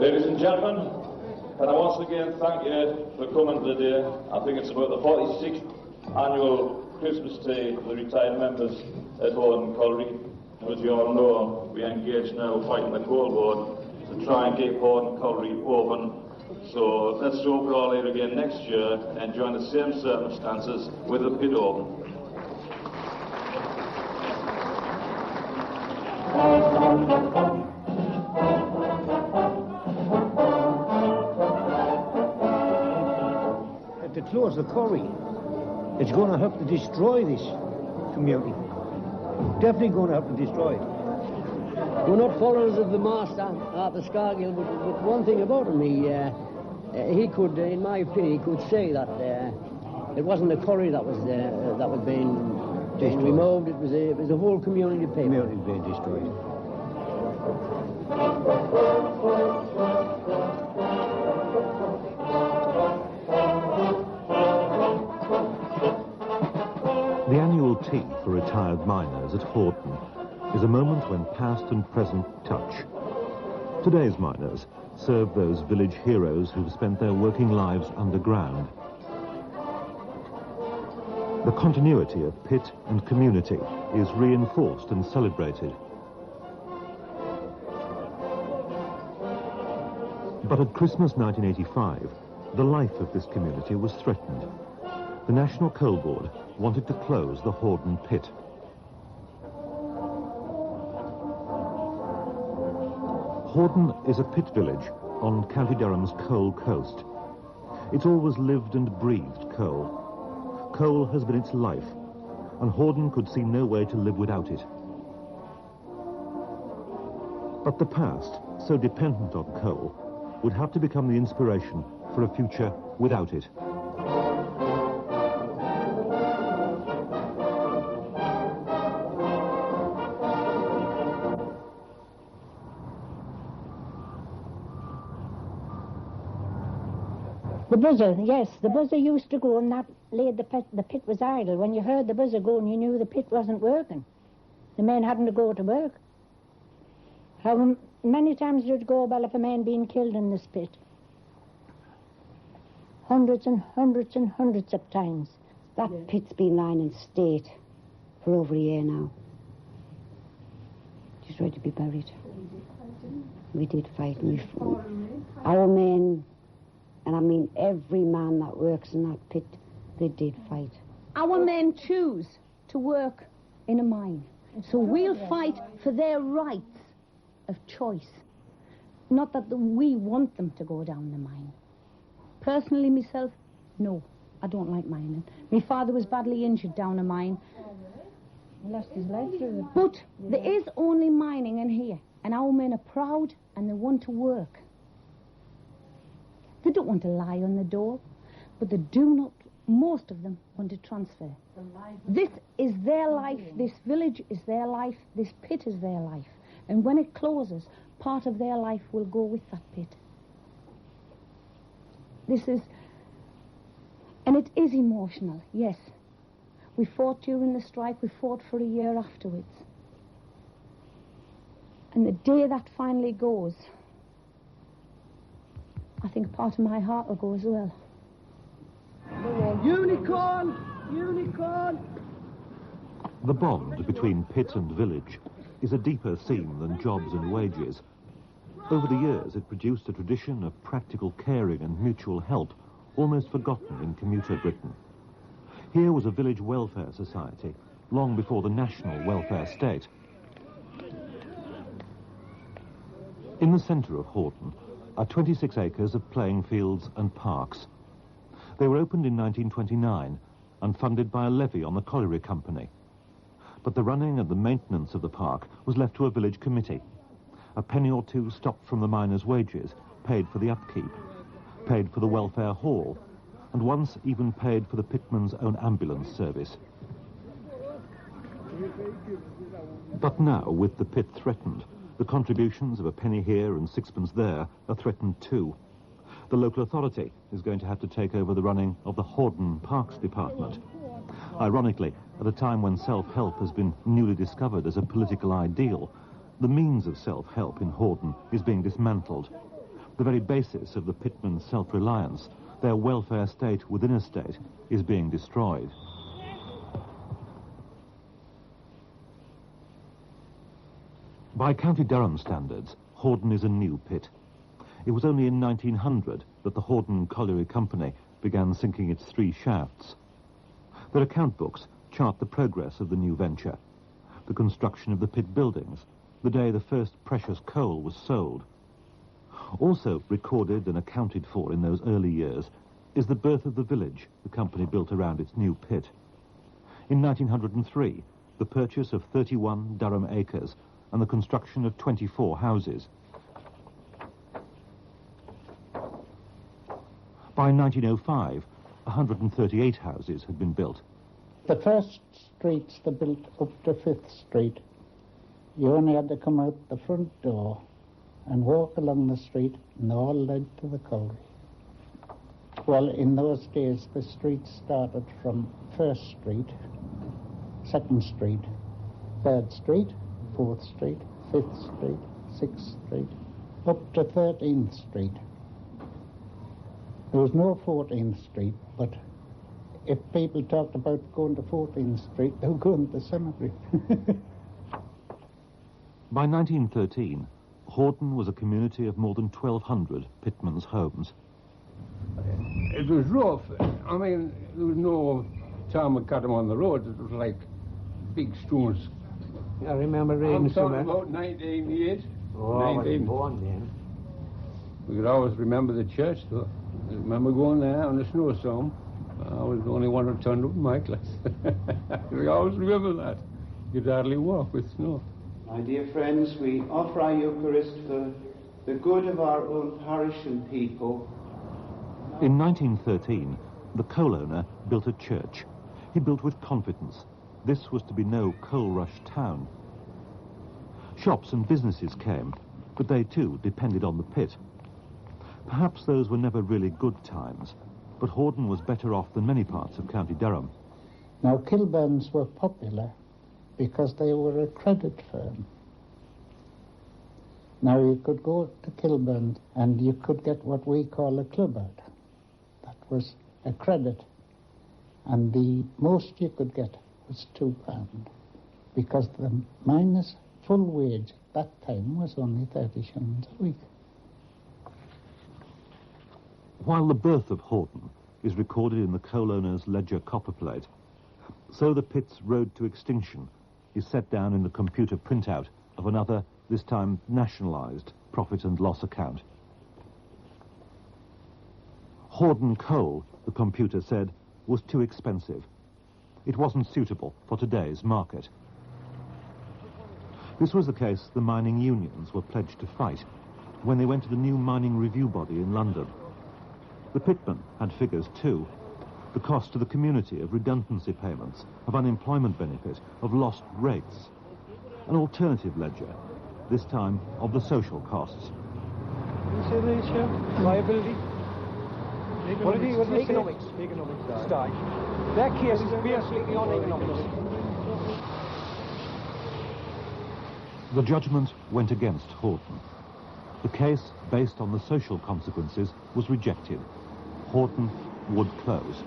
Ladies and gentlemen, can I once again thank you for coming today. I think it's about the 46th annual Christmas tea for the retired members at Horden Colliery. As you all know, we engage now fighting the coal board to try and keep Horden Colliery open. So let's hope we're all here again next year, enjoying the same circumstances with the pit open. To close the quarry, it's going to help to destroy this community. Definitely going to help to destroy it. We're not followers of the master, Arthur Scargill, but one thing about him, he could, in my opinion, he could say that it wasn't the quarry that was being removed. It was the whole community of people. Community being destroyed. The annual tea for retired miners at Horden is a moment when past and present touch. Today's miners serve those village heroes who've spent their working lives underground. The continuity of pit and community is reinforced and celebrated. But at Christmas 1985, the life of this community was threatened. The National Coal Board wanted to close the Horden pit. Horden is a pit village on County Durham's coal coast. It's always lived and breathed coal. Coal has been its life, and Horden could see no way to live without it. But the past, so dependent on coal, would have to become the inspiration for a future without it. The buzzer, yes, the buzzer used to go, and that laid the pit was idle. When you heard the buzzer going, you knew the pit wasn't working. The men hadn't to go to work. How many times did it go about if a man being killed in this pit? Hundreds and hundreds and hundreds of times. That pit's been lying in state for over a year now. Just ready to be buried. We did fight. Our men, and I mean every man that works in that pit, they did fight. Our men choose to work in a mine. So we'll fight for their rights of choice. Not that we want them to go down the mine. Personally, myself, no, I don't like mining. My father was badly injured down a mine. He lost his life through it. But there is only mining in here, and our men are proud and they want to work. They don't want to lie on the door, but they do not, most of them, want to transfer. This is their life, this village is their life, this pit is their life. And when it closes, part of their life will go with that pit. This is, and it is emotional, yes. We fought during the strike, we fought for a year afterwards. And the day that finally goes, I think part of my heart will go as well. Unicorn! Unicorn! The bond between pit and village is a deeper seam than jobs and wages. Over the years, it produced a tradition of practical caring and mutual help, almost forgotten in commuter Britain. Here was a village welfare society, long before the national welfare state. In the centre of Horden are 26 acres of playing fields and parks. They were opened in 1929 and funded by a levy on the colliery company. But the running and the maintenance of the park was left to a village committee. A penny or two stopped from the miners' wages, paid for the upkeep, paid for the welfare hall, and once even paid for the pitman's own ambulance service. But now, with the pit threatened, the contributions of a penny here and sixpence there are threatened too. The local authority is going to have to take over the running of the Horden Parks Department. Ironically, at a time when self-help has been newly discovered as a political ideal, the means of self-help in Horden is being dismantled. The very basis of the pitmen's self-reliance, their welfare state within a state, is being destroyed. By County Durham standards, Horden is a new pit. It was only in 1900 that the Horden Colliery Company began sinking its 3 shafts. Their account books chart the progress of the new venture, the construction of the pit buildings, the day the first precious coal was sold. Also recorded and accounted for in those early years is the birth of the village the company built around its new pit. In 1903, the purchase of 31 Durham acres and the construction of 24 houses. By 1905, 138 houses had been built. The first streets they built up to 5th Street, you only had to come out the front door and walk along the street, and all led to the colliery. Well, in those days, the streets started from 1st Street, 2nd Street, 3rd Street, 4th Street, 5th Street, 6th Street, up to 13th Street. There was no 14th Street, but if people talked about going to 14th Street, they were going to the cemetery. By 1913, Horden was a community of more than 1,200 pitmen's homes. It was rough. I mean, there was no time we cut them on the roads. It was like big stones. I remember reading somewhere. About 19 years. Oh, 19. I wasn't born then. We could always remember the church, though. I remember going there on a snowstorm. I was the only one who turned up in my class. We always remember that. You could hardly walk with snow. My dear friends, we offer our Eucharist for the good of our own parish and people. In 1913, the coal owner built a church. He built with confidence. This was to be no coal rush town. Shops and businesses came, but they too depended on the pit. Perhaps those were never really good times, but Horden was better off than many parts of County Durham. Now, Kilburns were popular because they were a credit firm. Now, you could go to Kilburn and you could get what we call a club out. That was a credit. And the most you could get was £2, because the miner's full wage at that time was only 30 shillings a week. While the birth of Horden is recorded in the coal owner's ledger copperplate, so the pit's road to extinction is set down in the computer printout of another, this time nationalised, profit and loss account. Horden coal, the computer said, was too expensive. It wasn't suitable for today's market. This was the case the mining unions were pledged to fight when they went to the new mining review body in London. The pitmen had figures too. The cost to the community of redundancy payments, of unemployment benefit, of lost rates. An alternative ledger, this time of the social costs. Liability. Economics. Start. Their case is basically on economics. The judgment went against Horden. The case, based on the social consequences, was rejected. Horden would close.